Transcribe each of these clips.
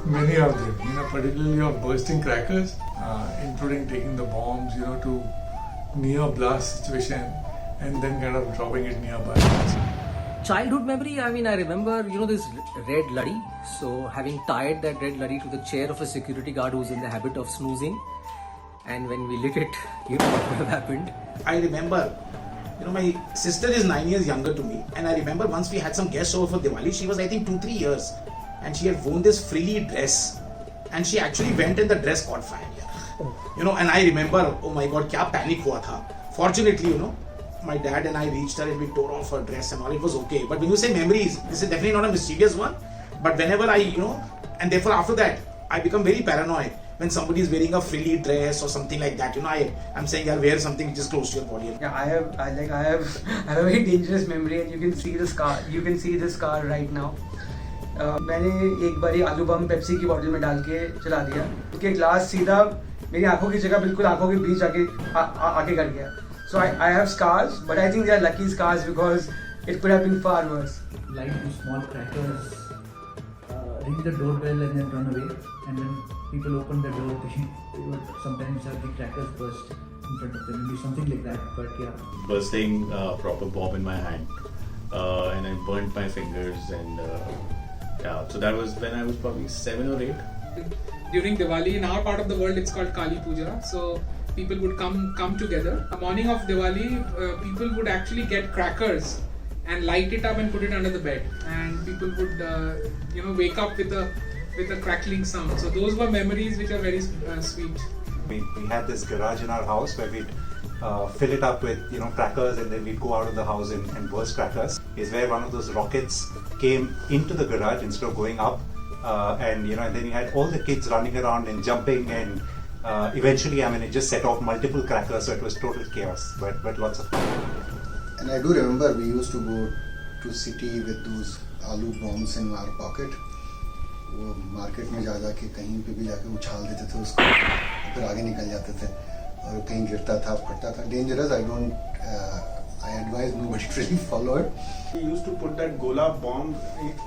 Many of them, particularly of bursting crackers, including taking the bombs, to near blast situation and then kind of dropping it nearby. Childhood memory, I remember, this red laddi. So having tied that red laddi to the chair of a security guard who's in the habit of snoozing, and when we lit it, what would have happened. I remember, my sister is 9 years younger to me, and I remember once we had some guests over for Diwali. She was, I think, 2-3 years, and she had worn this frilly dress, and she actually went and the dress caught fire. And I remember, oh my God, kya panic hua tha. Fortunately, my dad and I reached her and we tore off her dress and all. It was okay. But when you say memories, this is definitely not a mischievous one. But whenever and therefore after that, I become very paranoid when somebody is wearing a frilly dress or something like that. I'm saying I'll wear something which is close to your body. Yeah, I have a very dangerous memory, and you can see the scar. You can see the scar right now. मैंने एक बारी आलू बम Pepsi की बोतल में डाल के चला दिया, क्योंकि ग्लास सीधा मेरी आंखों की जगह बिल्कुल आंखों के बीच आके कर गया. So I have scars, but I think they are lucky scars because it could have been far worse. Light two small crackers, ring the doorbell and then run away. And when people open the door, they would sometimes have the crackers burst in front of them. Maybe something like that, but yeah. Bursting a proper bomb in my hand, and I burnt my fingers, and so that was when I was probably 7 or 8. During Diwali, in our part of the world, it's called Kali Puja. So people would come together. The morning of Diwali, people would actually get crackers and light it up and put it under the bed, and people would wake up with a crackling sound. So those were memories which are very sweet. We had this garage in our house where we'd fill it up with crackers, and then we'd go out of the house and burst crackers. Is where one of those rockets came into the garage instead of going up, and then you had all the kids running around and jumping, and eventually it just set off multiple crackers, so it was total chaos, but lots of fun. And I do remember we used to go to city with those aloo bombs in our pocket. वो market में जा के कहीं पे भी जाके उछाल देते थे उसको, फिर आगे निकल जाते थे और कहीं गिरता था, फटता था. Dangerous. I advise nobody to really follow it. We used to put that gola bomb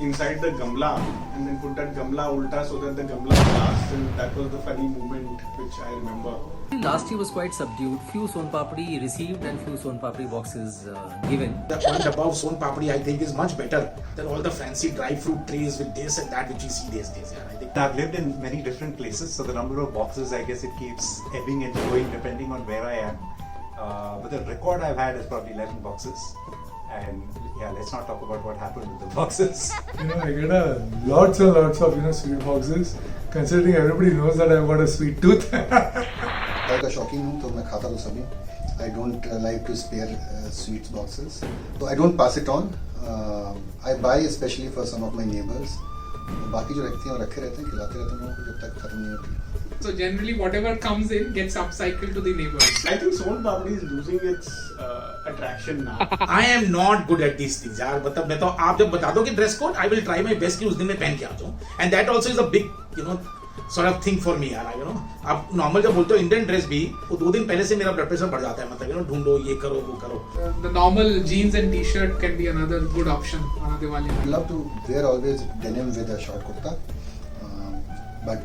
inside the gamla and then put that gamla ulta so that the gamla blasts, and that was the funny moment which I remember. Last year was quite subdued. Few Son Papdi received and few Son Papdi boxes given. The one above Son Papdi, I think, is much better than all the fancy dry fruit trays with this and that which you see these days. I think I've lived in many different places, so the number of boxes, I guess it keeps ebbing and flowing depending on where I am. But the record I've had is probably 11 boxes. And yeah, let's not talk about what happened with the boxes. I get lots and lots of sweet boxes, considering everybody knows that I've got a sweet tooth. मैं का शौकीन हूँ तो मैं खाता तो सभी. I don't like to spare sweets boxes, so I don't pass it on. I buy especially for some of my neighbors. बाकी जो रखते हैं वो रखे रहते हैं, खिलाते रहते हैं उनको जब तक खत्म नहीं होती. So generally, whatever comes in gets upcycled to the neighbors. I think Son Papdi is losing its attraction now. I am not good at these things, यार. मतलब मैं तो आप जब बता दो कि dress code, I will try my best कि उस दिन मैं पहन के आ जाऊँ. And that also is a big, sort of thing for me, यार. आप normal जब बोलते हो Indian dress भी, वो 2 दिन पहले से मेरा blood pressure बढ़ जाता है. मतलब ढूंढो ये करो वो करो. The normal jeans and t-shirt can be another good option on a Diwali. I love to wear always denim with a short kurta. But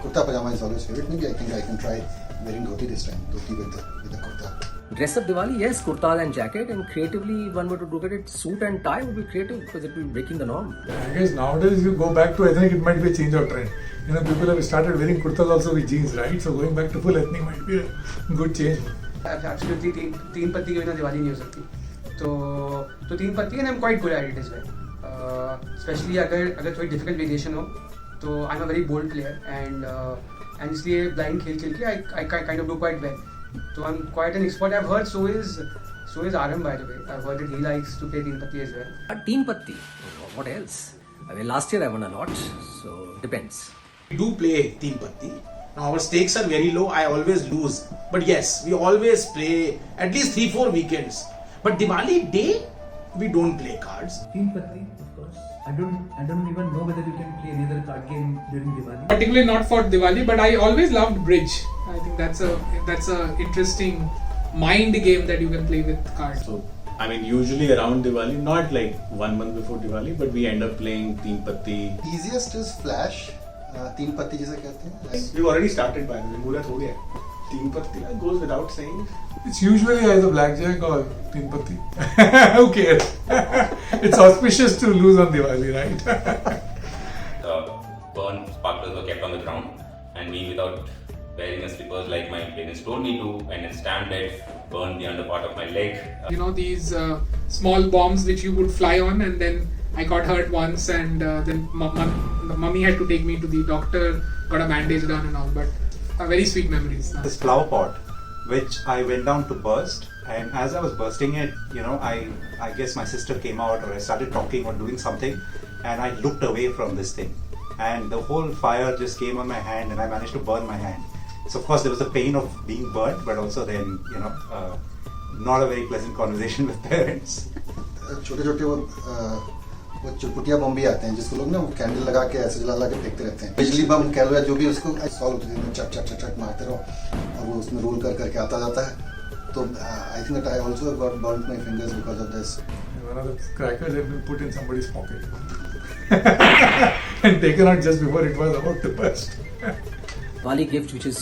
kurta pajama is always favorite. Maybe I think I can try wearing dhoti this time. Dhoti with the kurta. Dress up Diwali, yes, kurta and jacket, and creatively, if one were to look at it, suit and tie would be creative because it will be breaking the norm. I guess nowadays, if you go back to ethnic, it might be a change of trend. People have started wearing kurtas also with jeans, right? So going back to full ethnic might be a good change. Absolutely, तीन पत्ती के बिना दिवाली नहीं हो सकती. तो तीन पत्ती, and I'm quite good at it as well. Especially अगर थोड़ी difficult variation हो, तो I'm a very bold player, and इसलिए blind खेल के I kind of do quite well. So I'm quite an expert. I've heard so is Aram, by the way. I've heard that he likes to play teen patti as well. Teen Patti, what else? Last year I won a lot, so depends. We do play Teen Patti. Now our stakes are very low. I always lose. But yes, we always play at least 3-4 weekends. But Diwali day, we don't play cards. Teen Patti, of course. I don't even know whether you can play any other card game during Diwali. Particularly not for Diwali, but I always loved bridge. I think that's a interesting mind game that you can play with cards. So usually around Diwali, not like 1 month before Diwali, but we end up playing Teen Patti. Easiest is Flash. तीन पत्ती जिसे कहते हैं. We've already started by the way. मुहूर्त हो गया. तीन पत्ती goes without saying. It's usually either blackjack or teen patti. Who cares? It's auspicious to lose on Diwali, right? Burn sparklers were kept on the ground, and me, without wearing a slippers like my parents told me to, and then stand there, burn the under part of my leg. You know, these small bombs which you would fly on, and then I got hurt once, and then mummy had to take me to the doctor, got a bandage done and all, but very sweet memories. This flower pot, which I went down to burst, and as I was bursting it, you know, I guess my sister came out, or I started talking or doing something, and I looked away from this thing, and the whole fire just came on my hand, and I managed to burn my hand. So of course there was the pain of being burnt, but also then, you know, not a very pleasant conversation with parents. छोटे छोटे वो चुटपुटिया बम भी आते हैं जिसको लोग ना candle लगा के ऐसे जला के फेंकते रहते हैं. बिजली बम कह लो या जो भी, उसको सॉल्व होती है, चट चट चट चट मारते रहो और वो उसमें रोल कर करके आता जाता है. तो I think that I also got burned my fingers because of this. One of the crackers had been put in somebody's pocket and taken out just before it was about to burst. Diwali gift which is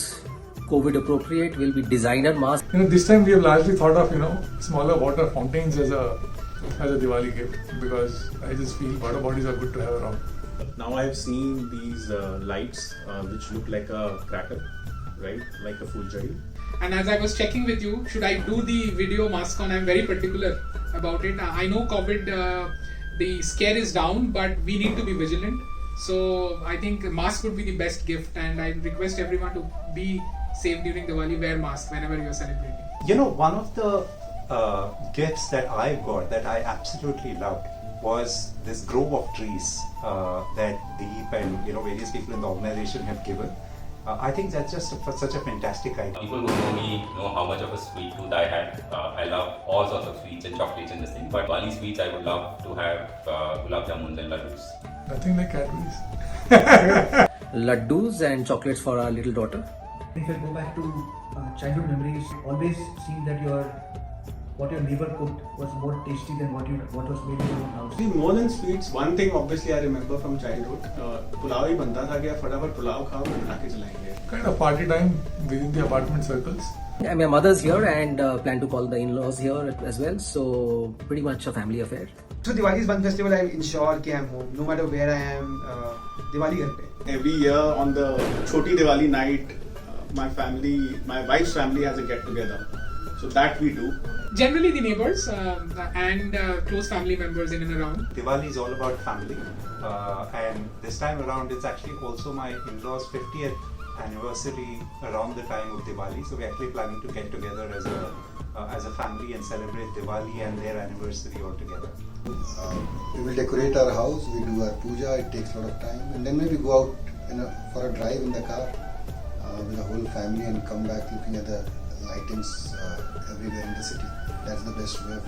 COVID appropriate will be designer mask. You know, this time we have largely thought of, you know, smaller water fountains as a Diwali gift, because I just feel water bodies are good to have around. Now I have seen these lights which look like a cracker, right? Like a fulchari. And as I was checking with you, should I do the video mask on? I'm very particular about it. I know COVID, the scare is down, but we need to be vigilant. So I think mask would be the best gift, and I request everyone to be safe during Diwali. Wear mask whenever you're celebrating. You know, one of the gifts that I got that I absolutely loved was this grove of trees that Deep and, you know, various people in the organization have given. I think that's just such a fantastic idea. People who know me know how much of a sweet tooth I had. I love all sorts of sweets and chocolates and this thing. But Diwali sweets, I would love to have gulab jamuns and laddus. Nothing like Cadbury's. Laddus and chocolates for our little daughter. If I go back to childhood memories, always seemed that what your neighbor cooked was more tasty than what was made in your own house. More than sweets, one thing obviously I remember from childhood, pulao ही बनता था कि फटाफट पुलाव खाओ और पटाखे चलाएंगे. Kind of party time within the apartment circles. And my mother's here and plan to call the in-laws here as well. So pretty much a family affair. So Diwali is one festival I ensure कि I'm home, no matter where I am. Diwali घर पे. Every year on the Choti Diwali night, my wife's family has a get together. So that we do. Generally the neighbors and close family members in and around. Diwali is all about family, and this time around it's actually also my in-laws' 50th anniversary around the time of Diwali. So we're actually planning to get together as a family and celebrate Diwali and their anniversary all together. We will decorate our house, we do our puja, it takes a lot of time, and then maybe go out for a drive in the car with the whole family and come back looking at the lightings everywhere in the city. That's the best way of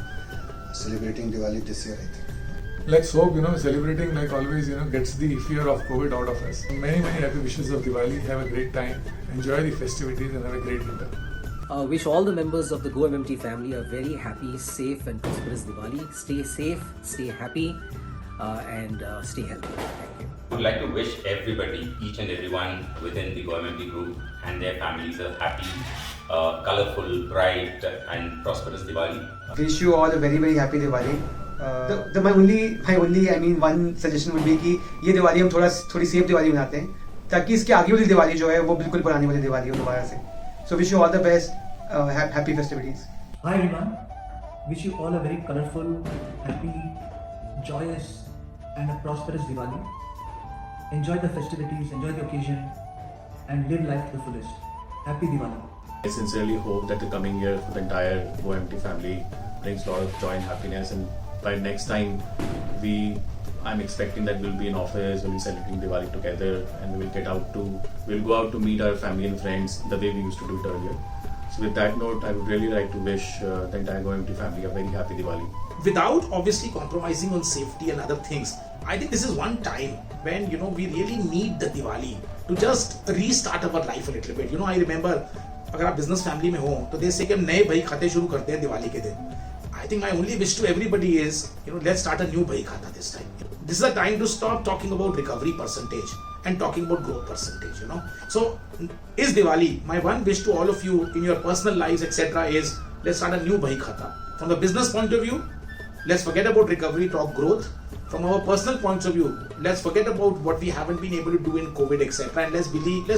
celebrating Diwali this year, I think. Let's hope, you know, celebrating like always, you know, gets the fear of COVID out of us. Many, many happy wishes of Diwali. Have a great time. Enjoy the festivities and have a great winter. Wish all the members of the GoMMT family a very happy, safe and prosperous Diwali. Stay safe, stay happy and stay healthy. Thank you. I would like to wish everybody, each and everyone within the GoMMT group and their families a happy, colourful, bright and prosperous Diwali. Wish you all a very very happy Diwali. My only one suggestion would be कि ये दिवाली हम थोड़ी safe Diwali बनाते हैं ताकि इसके आगे वाली दिवाली जो है वो बिल्कुल पुरानी वाली दिवाली हो दोबारा से. So wish you all the best, happy festivities. Hi everyone, wish you all a very colourful, happy, joyous and a prosperous Diwali. Enjoy the festivities, enjoy the occasion and live life to the fullest. Happy Diwali. I sincerely hope that the coming year for the entire GoMMT family brings a lot of joy and happiness, and by next time I'm expecting that we'll be in office, we'll be celebrating Diwali together, and we'll go out to meet our family and friends the way we used to do it earlier. So with that note, I would really like to wish the entire GoMMT family a very happy Diwali. Without obviously compromising on safety and other things, I think this is one time when, you know, we really need the Diwali to just restart our life a little bit. You know, I remember अगर आप business family में हो तो they say कि हम नए बही खाते शुरू करते हैं दिवाली के दिन. I think my only wish to everybody is, you know, let's start a new Bhai Khata this time. This is a time to stop talking about recovery percentage and talking about growth percentage, you know. So is Diwali, my one wish to all of you in your personal lives, etc., is let's start a new Bhai Khata. From the business point of view, let's forget about recovery, talk growth. From our personal points of view, let's forget about what we haven't been able to do in COVID, etc., and let's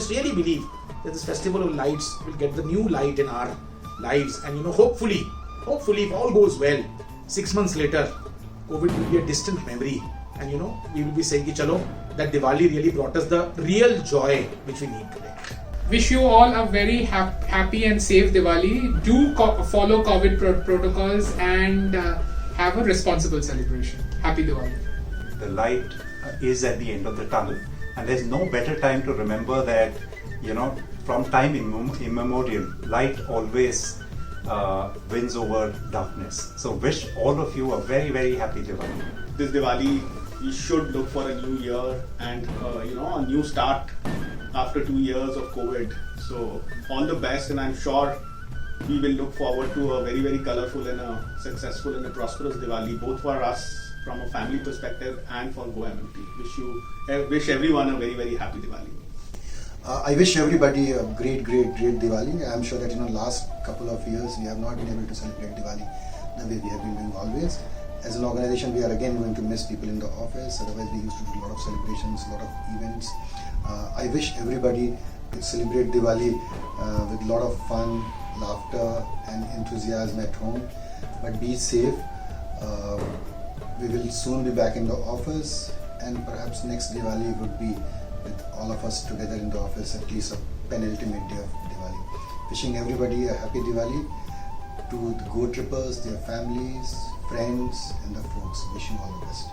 really believe that this festival of lights will get the new light in our lives, and you know, hopefully if all goes well, 6 months later COVID will be a distant memory, and you know, we will be saying ki chalo, that Diwali really brought us the real joy which we need today. Wish you all a very happy and safe Diwali. Do follow COVID protocols and have a responsible celebration. Happy Diwali. The light is at the end of the tunnel, and there's no better time to remember that, you know, from time immemorial, light always wins over darkness. So wish all of you a very, very happy Diwali. This Diwali, we should look for a new year and you know, a new start after 2 years of COVID. So all the best, and I'm sure we will look forward to a very, very colorful and a successful and a prosperous Diwali, both for us from a family perspective and for GoMMT. Wish everyone a very, very happy Diwali. I wish everybody a great Diwali. I'm sure that, you know, last couple of years we have not been able to celebrate Diwali the way we have been doing always. As an organization, we are again going to miss people in the office. Otherwise, we used to do a lot of celebrations, a lot of events. I wish everybody celebrate Diwali with a lot of fun, laughter and enthusiasm at home. But be safe. We will soon be back in the office, and perhaps next Diwali would be with all of us together in the office, at least a penultimate day of Diwali. Wishing everybody a happy Diwali. To the Go Trippers, their families, friends and the folks, wishing all the best.